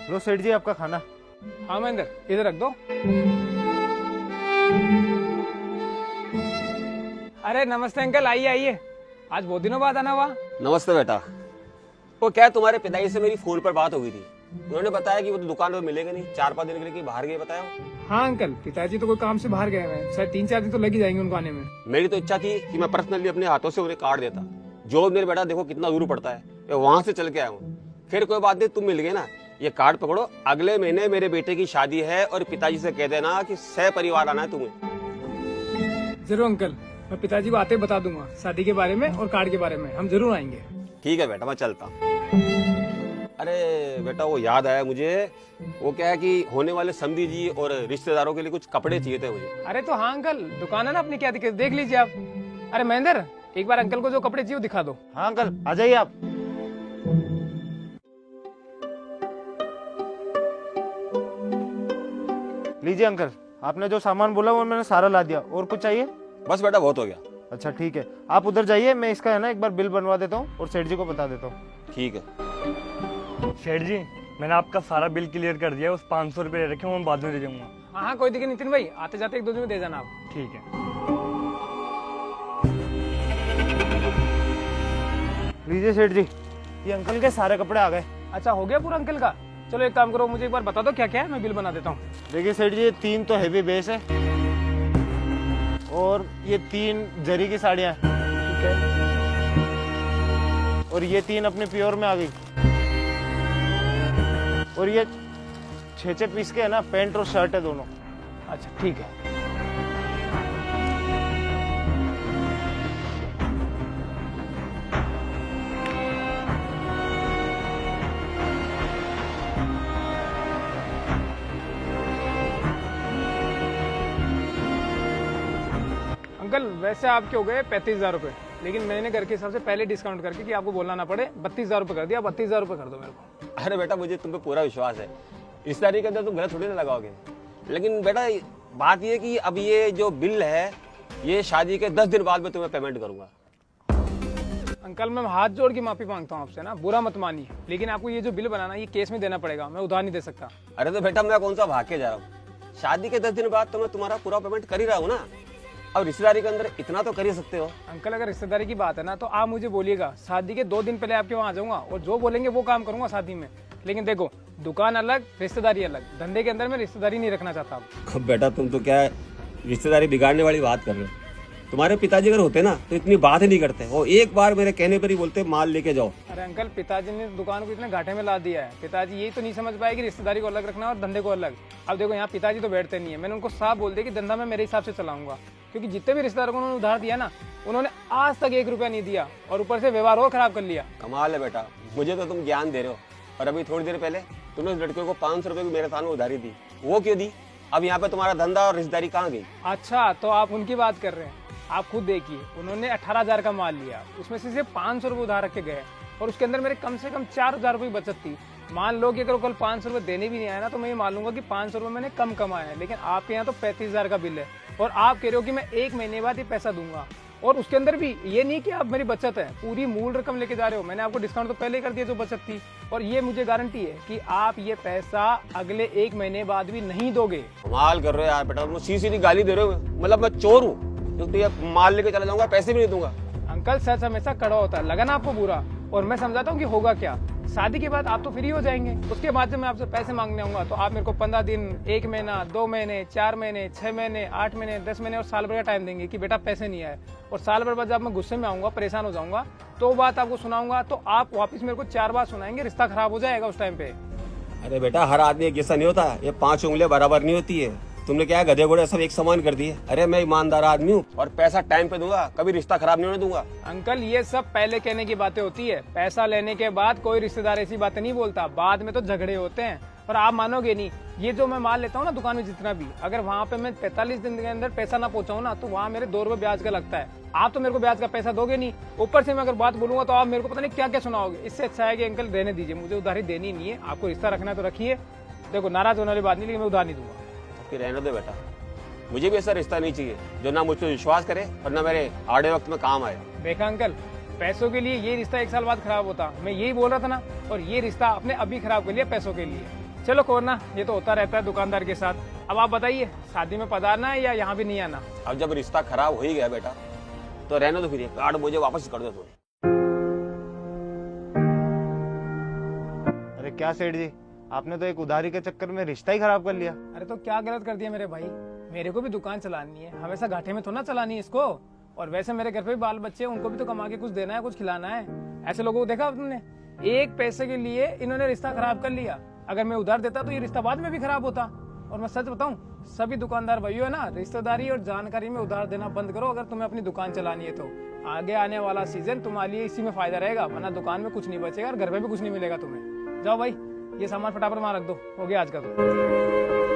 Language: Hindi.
लो सेठ जी आपका खाना। हाँ महेंद्र, इधर रख दो। अरे नमस्ते अंकल, आइए आइए। आज बहुत दिनों बाद आना हुआ। नमस्ते बेटा। वो क्या है, तुम्हारे पिताजी से मेरी फोन पर बात हो गई थी। उन्होंने बताया कि वो तो दुकान पर मिलेंगे नहीं, 4-5 दिन के लिए कि बाहर गए बताया। हाँ अंकल, पिताजी तो कोई काम से बाहर गए हैं, शायद 3-4 दिन तो लग ही जाएंगे उनको आने में। मेरी तो इच्छा थी कि मैं पर्सनली अपने हाथों से उन्हें काट देता। जो मेरे बेटा देखो कितना दूर पड़ता है, मैं वहां से चल के आया हूँ। फिर कोई बात नहीं, तुम मिल गए ना, ये कार्ड पकड़ो। अगले महीने मेरे बेटे की शादी है और पिताजी से कह देना कि सह परिवार आना है तुम्हें। जरूर अंकल, मैं पिताजी को आते ही बता दूंगा शादी के बारे में और कार्ड के बारे में। हम जरूर आएंगे। ठीक है बेटा, मैं चलता हूँ। अरे बेटा, वो याद आया मुझे, वो क्या है कि होने वाले समधी जी और रिश्तेदारों के लिए कुछ कपड़े चाहिए थे मुझे। अरे तो हाँ अंकल, दुकान है ना अपनी, क्या दिक्कत, देख लीजिए आप। अरे महेंद्र, एक बार अंकल को जो कपड़े चाहिए वो दिखा दो। हाँ अंकल आ जाइए आप। लीजिए अंकल, आपने जो सामान बोला वो मैंने सारा ला दिया। और कुछ चाहिए? बस बेटा, बहुत हो गया। अच्छा ठीक है, आप उधर जाइए, मैं इसका है ना एक बार बिल बनवा देता हूँ और सेठ जी को बता देता हूँ। ठीक है। सेठ जी, मैंने आपका सारा बिल क्लियर कर दिया। उस 500 रुपये रखे वो मैं बाद में दे दूंगा। हाँ हाँ कोई दिक्कत नहीं नितिन भाई, आते जाते 1-2 दिन में दे जाना आप। ठीक है। लीजिए सेठ जी, ये अंकल के सारे कपड़े आ गए। अच्छा हो गया पूरा अंकल का? चलो एक काम करो, मुझे एक बार बता दो क्या क्या है, मैं बिल बना देता हूँ। देखिए सेठ जी, ये 3 तो हैवी बेस है और ये 3 जरी की साड़ियाँ हैं। ठीक है। और ये 3 अपने प्योर में आ गई। और ये 6 पीस के है ना, पैंट और शर्ट है दोनों। अच्छा ठीक है। अंकल वैसे आपके हो गए 35,000 रुपये, लेकिन मैंने घर के हिसाब से पहले डिस्काउंट करके कि आपको बोलना ना पड़े 32,000 रुपये कर दिया। 32,000 रुपये कर दो मेरे को। अरे बेटा, मुझे तुम पे पूरा विश्वास है। इस तारीख के अंदर तुम गलत थोड़ी ना लगाओगे। लेकिन बेटा बात ये कि अब ये जो बिल है, ये शादी के 10 दिन बाद में तुम्हें पेमेंट करूंगा। अंकल मैं हाथ जोड़ के माफी मांगता हूँ आपसे ना, बुरा मत मानिए, लेकिन आपको ये जो बिल बनाना ये केस में देना पड़ेगा, मैं उधार नहीं दे सकता। अरे तो बेटा, मैं कौन सा भाग के जा रहा हूँ? शादी के 10 दिन बाद तो मैं तुम्हारा पूरा पेमेंट कर ही रहा हूँ ना। अब रिश्तेदारी के अंदर इतना तो कर ही सकते हो। अंकल अगर रिश्तेदारी की बात है ना, तो आप मुझे बोलिएगा, शादी के 2 दिन पहले आपके वहाँ आ जाऊंगा और जो बोलेंगे वो काम करूंगा शादी में। लेकिन देखो, दुकान अलग, रिश्तेदारी अलग। धंधे के अंदर मैं रिश्तेदारी नहीं रखना चाहता। अब बेटा, तुम तो क्या है, रिश्तेदारी बिगाड़ने वाली बात कर रहे हो। तुम्हारे पिताजी अगर होते ना तो इतनी बात ही नहीं करते। वो एक बार मेरे कहने पर ही बोलते माल लेके जाओ। अरे अंकल, पिताजी ने दुकान को इतने घाटे में ला दिया है। पिताजी यही तो नहीं समझ पाए कि रिश्तेदारी को अलग रखना और धंधे को अलग। अब देखो, यहाँ पिताजी तो बैठते नहीं है। मैंने उनको साफ बोल दिया कि धंधा मैं मेरे हिसाब से चलाऊंगा, क्योंकि जितने भी रिश्तेदारों को उन्होंने उधार दिया ना, उन्होंने आज तक 1 रुपया नहीं दिया और ऊपर से व्यवहार और खराब कर लिया। कमाल है बेटा, मुझे तो तुम ज्ञान दे रहे हो। और अभी थोड़ी देर पहले तुमने उस लड़के को 500 रुपए की मेरे सामने उधारी दी। वो क्यों दी? अब यहाँ पे तुम्हारा धंधा और रिश्तेदारी कहाँ गई? अच्छा तो आप उनकी बात कर रहे हैं। आप खुद देखिए, उन्होंने 18,000 का माल लिया, उसमें से सिर्फ 500 रुपये उधार रख के गए और उसके अंदर मेरे कम से कम 4,000 रुपये बचत थी। मान लो कि अगर कल 500 रुपये देने भी नहीं आया ना, तो मैं ये मान लूंगा कि 500 रुपये मैंने कम कमाया है। लेकिन आपके यहाँ तो 35,000 का बिल है और आप कह रहे हो कि मैं 1 महीने बाद ये पैसा दूंगा। और उसके अंदर भी ये नहीं कि आप मेरी बचत है, पूरी मूल रकम लेके जा रहे हो। मैंने आपको डिस्काउंट तो पहले ही कर दिया जो बचत थी, और ये मुझे गारंटी है कि आप ये पैसा अगले 1 महीने बाद भी नहीं दोगे। कमाल कर रहे हो यार बेटा, तुम सीधी गाली दे रहे हो। मतलब मैं चोर हूँ तो ये माल लेके चला जाऊंगा, पैसे भी नहीं दूंगा। अंकल सच हमेशा कड़ा होता है, लगा ना आपको बुरा। और मैं समझाता हूँ कि होगा क्या, शादी के बाद आप तो फ्री हो जाएंगे, उसके बाद जब मैं आपसे पैसे मांगने आऊंगा तो आप मेरे को 15 दिन, 1 महीना, 2 महीने, 4 महीने, 6 महीने, 8 महीने, 10 महीने और साल भर का टाइम देंगे कि बेटा पैसे नहीं आए। और साल भर बाद जब मैं गुस्से में आऊंगा, परेशान हो जाऊंगा, तो बात आपको सुनाऊंगा तो आप वापस मेरे को 4 बार सुनाएंगे, रिश्ता खराब हो जाएगा उस टाइम पे। अरे बेटा, हर आदमी एक जैसा नहीं होता। ये 5 उंगलियां बराबर नहीं होती है। तुमने क्या गधे घोड़े सब एक समान कर दिए। अरे मैं ईमानदार आदमी हूँ और पैसा टाइम पे दूंगा, कभी रिश्ता खराब नहीं होने दूंगा। अंकल ये सब पहले कहने की बातें होती है, पैसा लेने के बाद कोई रिश्तेदार ऐसी बातें नहीं बोलता, बाद में तो झगड़े होते हैं। और आप मानोगे नहीं, ये जो मैं माल लेता हूँ ना दुकान में जितना भी, अगर वहाँ पे मैं 45 दिन के अंदर पैसा ना पहुँचाऊँ ना, तो वहाँ मेरे 2 रुपए ब्याज का लगता है। आप तो मेरे को ब्याज का पैसा दोगे नहीं, ऊपर से मैं अगर बात बोलूंगा तो आप मेरे को पता नहीं क्या क्या सुनाओगे। इससे अच्छा है कि अंकल रहने दीजिए, मुझे उधारी देनी नहीं है। आपको रिश्ता रखना है तो रखिए, देखो नाराज होने वाली बात नहीं, लेकिन मैं उधार नहीं दूंगा। फिर रहने दो बेटा, मुझे भी ऐसा रिश्ता नहीं चाहिए जो ना मुझ पर विश्वास करे और ना मेरे आड़े वक्त में काम आए। देखा अंकल, पैसों के लिए ये रिश्ता 1 साल बाद खराब होता, मैं यही बोल रहा था ना। और ये रिश्ता आपने अभी खराब कर लिया पैसों के लिए। चलो कोरना, ये तो होता रहता है दुकानदार के साथ। अब आप बताइए, शादी में पधारना है या यहाँ भी नहीं आना? अब जब रिश्ता खराब हो ही गया बेटा, तो रहने दो, फिर ये कार्ड मुझे वापस कर दो तुम। अरे क्या सेठ जी, आपने तो एक उधारी के चक्कर में रिश्ता ही खराब कर लिया। अरे तो क्या गलत कर दिया मेरे भाई? मेरे को भी दुकान चलानी है, हमेशा घाटे में तो ना चलानी है इसको। और वैसे मेरे घर पे भी बाल बच्चे हैं, उनको भी तो कमा के कुछ देना है, कुछ खिलाना है। ऐसे लोगों को देखा तुमने? एक पैसे के लिए इन्होंने रिश्ता खराब कर लिया। अगर मैं उधार देता तो ये रिश्ता बाद में भी खराब होता। और मैं सच बताऊं, सभी दुकानदार भाइयों है ना, रिश्तेदारी और जानकारी में उधार देना बंद करो अगर तुम्हें अपनी दुकान चलानी है तो। आगे आने वाला सीजन तुम्हारे लिए इसी में फायदा रहेगा, वरना दुकान में कुछ नहीं बचेगा और घर में भी कुछ नहीं मिलेगा तुम्हें। जाओ भाई, ये सामान फटाफट वहां रख दो, हो गया आज का तो।